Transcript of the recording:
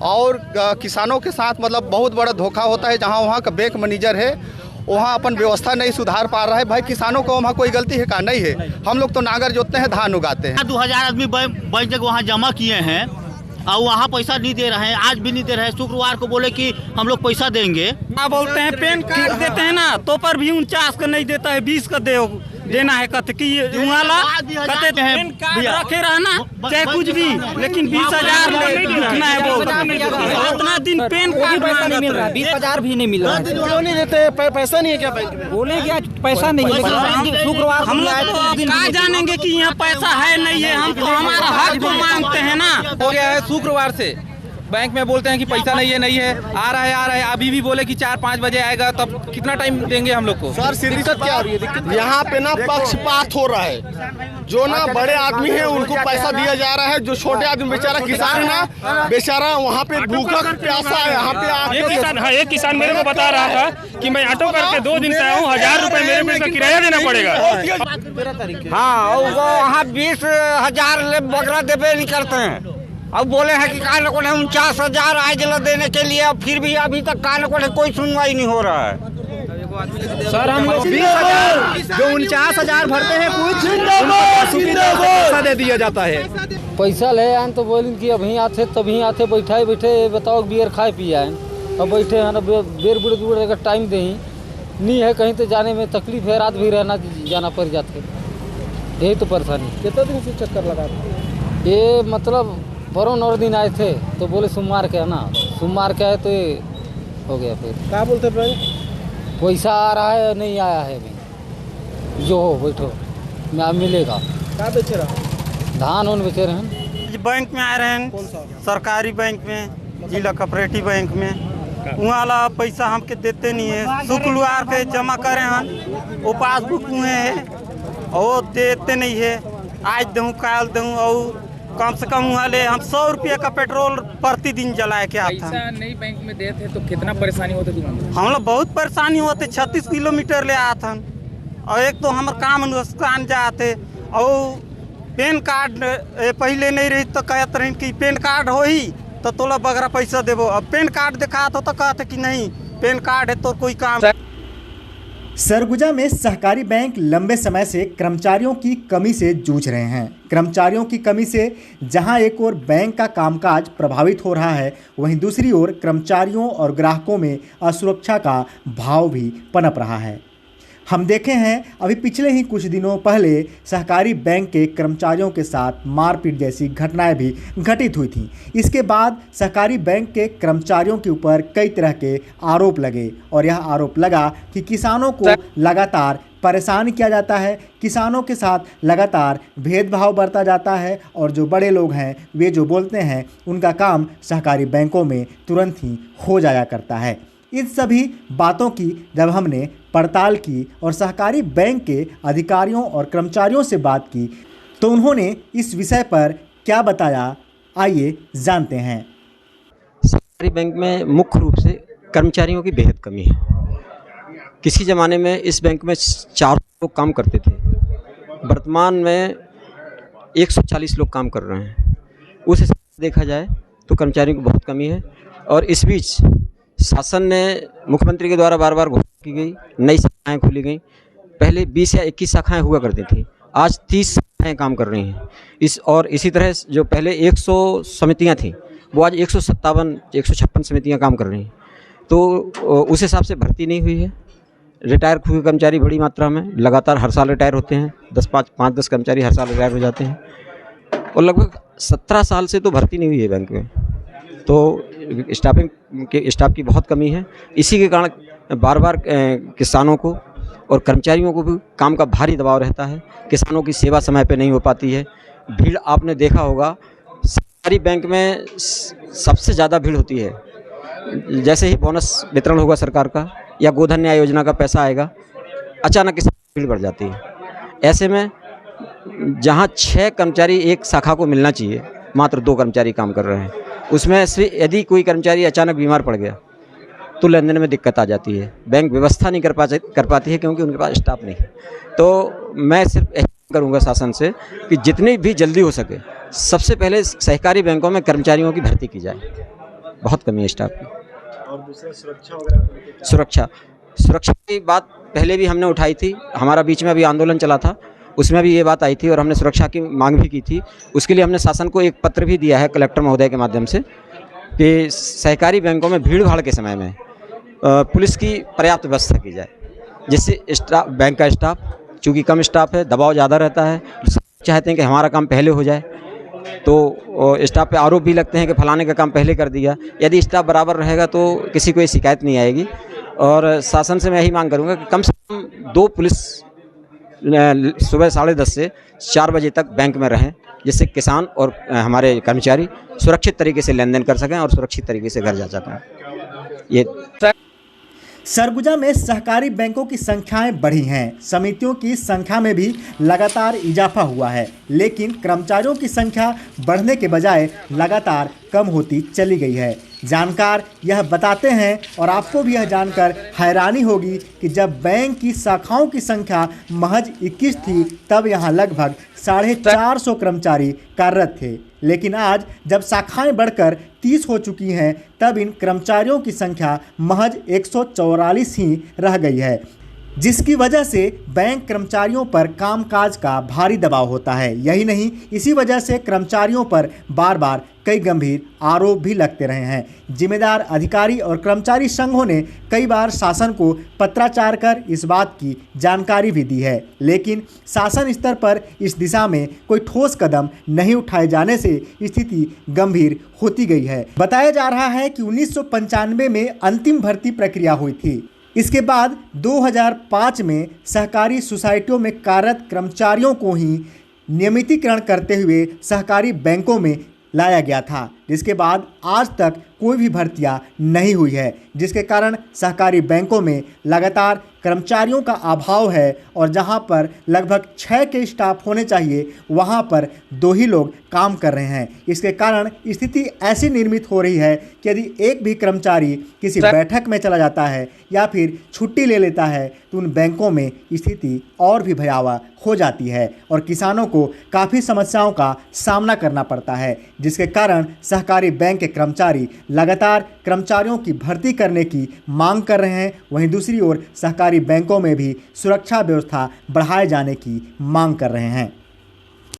और किसानों के साथ मतलब बहुत बड़ा धोखा होता है। जहाँ वहाँ का बैंक मैनेजर है वहाँ अपन व्यवस्था नहीं सुधार पा रहा है। भाई किसानों को वहाँ कोई गलती है का नहीं है। हम लोग तो नागर जोतते हैं, धान उगाते हैं। 2000 आदमी बैंक जगह वहाँ जमा किए हैं और वहाँ पैसा नहीं दे रहे हैं, आज भी नहीं दे रहे हैं। शुक्रवार को बोले कि हम लोग पैसा देंगे। क्या बोलते हैं, पेन कार्ड देते हैं ना तो पर भी 49 का नहीं देता है, 20 का देना है। कहते कि कहते हैं रखे रहना चाहे कुछ भी, लेकिन 20,000 लिखना है। वो इतना दिन पेन कार्ड नहीं मिल रहा, 20,000 भी नहीं मिल रहा। क्यों नहीं देते? पैसा नहीं है क्या बैंक में? बोले क्या पैसा नहीं है, लेकिन शुक्रवार हम लोग तो कहाँ जानेंगे कि यहाँ पैसा है नहीं है। हम तो हमारा हक को मांगते हैं ना। हो गया है शुक्रवार से बैंक में बोलते हैं कि पैसा नहीं है, आ रहा है। अभी भी बोले कि 4-5 बजे आएगा, तब कितना टाइम देंगे हम लोग को? सर दिक्कत क्या हो रही है? यहाँ पे ना पक्षपात हो रहा है। जो ना बड़े आदमी है उनको पैसा दिया जा रहा है, जो छोटे आदमी बेचारा किसान है ना, बेचारा वहाँ पे भूखा प्यासा है। यहाँ पे एक किसान मेरे को बता रहा था कि मैं ऑटो करके 2 दिन से आया हूँ, 1000 रुपए मेरे पे इसका किराया देना पड़ेगा। हाँ, वहाँ 20,000 बगरा देवे नहीं करते हैं। अब बोले हैं कि कान को 49,000 आज देने के लिए, फिर भी अभी तक कान को कोई सुनवाई नहीं हो रहा है। सर हम लोग 20,000 जो 49,000 भरते हैं कुछ पैसा दे दिया जाता है। पैसा ले आए तो बोलें कि अभी आते तभी आते, बैठे बताओ बियर खाए पी आए। अब बैठे हैं ना, बेर बुढ़ टाइम दे नहीं है, कहीं तो जाने में तकलीफ है, रात भी रहना जाना पड़ जाते। यही तो परेशानी। कितने दिन से चक्कर लगा? ये मतलब बरों 9 दिन आए थे तो बोले सोमवार के है ना, सोमवार के आए तो ये हो गया। फिर क्या बोलते बैंक? पैसा आ रहा है नहीं आया है अभी, जो हो बैठो मैं मिलेगा। क्या बेच रहा? धान उन बेचे रहे हैं। बैंक में आए रहे हैं, सरकारी बैंक में, जिला कोऑपरेटिव बैंक में। वहाँ वाला पैसा हमके देते नहीं है। शुक्रवार के जमा करे हैं, वो पासबुक हुए है और वो देते नहीं है। आज दूँ काल दूँ, और कम से कम वाले हम 100 रुपये का पेट्रोल प्रतिदिन जलाए के आता है। नहीं बैंक में देते तो कितना परेशानी होती है? हम लोग बहुत परेशानी होते, 36 किलोमीटर ले आता हन। और एक तो हमारे काम नुकसान जाते, और पेन कार्ड पहले नहीं रही तो कहते रहे कि पेन कार्ड हो ही तो तोला बगरा पैसा देवो। अब पेन कार्ड दिखा तो कहते कि नहीं पेन कार्ड है तो कोई काम। सरगुजा में सहकारी बैंक लंबे समय से कर्मचारियों की कमी से जूझ रहे हैं। कर्मचारियों की कमी से जहां एक ओर बैंक का कामकाज प्रभावित हो रहा है, वहीं दूसरी ओर कर्मचारियों और ग्राहकों में असुरक्षा का भाव भी पनप रहा है। हम देखे हैं अभी पिछले ही कुछ दिनों पहले सहकारी बैंक के कर्मचारियों के साथ मारपीट जैसी घटनाएं भी घटित हुई थीं। इसके बाद सहकारी बैंक के कर्मचारियों के ऊपर कई तरह के आरोप लगे और यह आरोप लगा कि किसानों को लगातार परेशान किया जाता है, किसानों के साथ लगातार भेदभाव बरता जाता है और जो बड़े लोग हैं वे जो बोलते हैं उनका काम सहकारी बैंकों में तुरंत ही हो जाया करता है। इन सभी बातों की जब हमने पड़ताल की और सहकारी बैंक के अधिकारियों और कर्मचारियों से बात की तो उन्होंने इस विषय पर क्या बताया, आइए जानते हैं। सहकारी बैंक में मुख्य रूप से कर्मचारियों की बेहद कमी है। किसी ज़माने में इस बैंक में 4 लोग काम करते थे, वर्तमान में 140 लोग काम कर रहे हैं। उस हिसाब से देखा जाए तो कर्मचारियों की बहुत कमी है। और इस बीच शासन ने मुख्यमंत्री के द्वारा बार बार घोषणा की गई, नई शाखाएँ खोली गई। पहले 20 या 21 शाखाएँ हुआ करती थी, आज 30 शाखाएँ काम कर रही हैं। इसी तरह जो पहले 100 समितियाँ थीं वो आज 156 समितियाँ काम कर रही हैं। तो उस हिसाब से भर्ती नहीं हुई है। रिटायर हुए कर्मचारी बड़ी मात्रा में लगातार हर साल रिटायर होते हैं, 5-10 कर्मचारी हर साल रिटायर हो जाते हैं और लगभग 17 साल से तो भर्ती नहीं हुई है बैंक में। तो स्टाफ की बहुत कमी है। इसी के कारण बार बार किसानों को और कर्मचारियों को भी काम का भारी दबाव रहता है। किसानों की सेवा समय पे नहीं हो पाती है। भीड़ आपने देखा होगा, सरकारी बैंक में सबसे ज़्यादा भीड़ होती है। जैसे ही बोनस वितरण होगा सरकार का या गोधन न्याय योजना का पैसा आएगा, अचानक किसान भीड़ बढ़ जाती है। ऐसे में जहाँ 6 कर्मचारी एक शाखा को मिलना चाहिए, मात्र 2 कर्मचारी काम कर रहे हैं। उसमें से यदि कोई कर्मचारी अचानक बीमार पड़ गया तो लेन देन में दिक्कत आ जाती है। बैंक व्यवस्था नहीं कर पाती है क्योंकि उनके पास स्टाफ नहीं है। तो मैं सिर्फ यही करूँगा शासन से कि जितनी भी जल्दी हो सके सबसे पहले सहकारी बैंकों में कर्मचारियों की भर्ती की जाए। बहुत कमी है स्टाफ की। और दूसरा सुरक्षा की बात पहले भी हमने उठाई थी, हमारा बीच में अभी आंदोलन चला था, उसमें भी ये बात आई थी और हमने सुरक्षा की मांग भी की थी। उसके लिए हमने शासन को एक पत्र भी दिया है कलेक्टर महोदय के माध्यम से कि सहकारी बैंकों में भीड़ भाड़ के समय में पुलिस की पर्याप्त व्यवस्था की जाए, जिससे स्टाफ, बैंक का स्टाफ चूँकि कम स्टाफ है, दबाव ज़्यादा रहता है, चाहते हैं कि हमारा काम पहले हो जाए, तो स्टाफ पे आरोप भी लगते हैं कि फलाने का काम पहले कर दिया। यदि स्टाफ बराबर रहेगा तो किसी को ये शिकायत नहीं आएगी। और शासन से मैं यही मांग करूँगा कि कम से कम 2 पुलिस सुबह 10:30 से 4 बजे तक बैंक में रहें, जिससे किसान और हमारे कर्मचारी सुरक्षित तरीके से लेन देन कर सकें और सुरक्षित तरीके से घर जा सकें। ये सरगुजा में सहकारी बैंकों की संख्याएं बढ़ी हैं, समितियों की संख्या में भी लगातार इजाफा हुआ है, लेकिन कर्मचारियों की संख्या बढ़ने के बजाय लगातार कम होती चली गई है। जानकार यह बताते हैं और आपको भी यह जानकर हैरानी होगी कि जब बैंक की शाखाओं की संख्या महज 21 थी, तब यहाँ लगभग 450 कर्मचारी कार्यरत थे, लेकिन आज जब शाखाएं बढ़कर 30 हो चुकी हैं, तब इन कर्मचारियों की संख्या महज 144 ही रह गई है, जिसकी वजह से बैंक कर्मचारियों पर कामकाज का भारी दबाव होता है। यही नहीं, इसी वजह से कर्मचारियों पर बार बार कई गंभीर आरोप भी लगते रहे हैं। जिम्मेदार अधिकारी और कर्मचारी संघों ने कई बार शासन को पत्राचार कर इस बात की जानकारी भी दी है, लेकिन शासन स्तर पर इस दिशा में कोई ठोस कदम नहीं उठाए जाने से स्थिति गंभीर होती गई है। बताया जा रहा है कि 1995 में अंतिम भर्ती प्रक्रिया हुई थी। इसके बाद 2005 में सहकारी सोसाइटियों में कार्यरत कर्मचारियों को ही नियमितीकरण करते हुए सहकारी बैंकों में लाया गया था, जिसके बाद आज तक कोई भी भर्तियां नहीं हुई है, जिसके कारण सहकारी बैंकों में लगातार कर्मचारियों का अभाव है और जहां पर लगभग 6 के स्टाफ होने चाहिए, वहां पर 2 ही लोग काम कर रहे हैं। इसके कारण स्थिति ऐसी निर्मित हो रही है कि यदि एक भी कर्मचारी किसी बैठक में चला जाता है या फिर छुट्टी ले लेता है, तो उन बैंकों में स्थिति और भी भयावह हो जाती है और किसानों को काफ़ी समस्याओं का सामना करना पड़ता है, जिसके कारण सहकारी बैंक के कर्मचारी लगातार कर्मचारियों की भर्ती करने की मांग कर रहे हैं। वहीं दूसरी ओर सहकारी बैंकों में भी सुरक्षा व्यवस्था बढ़ाए जाने की मांग कर रहे हैं।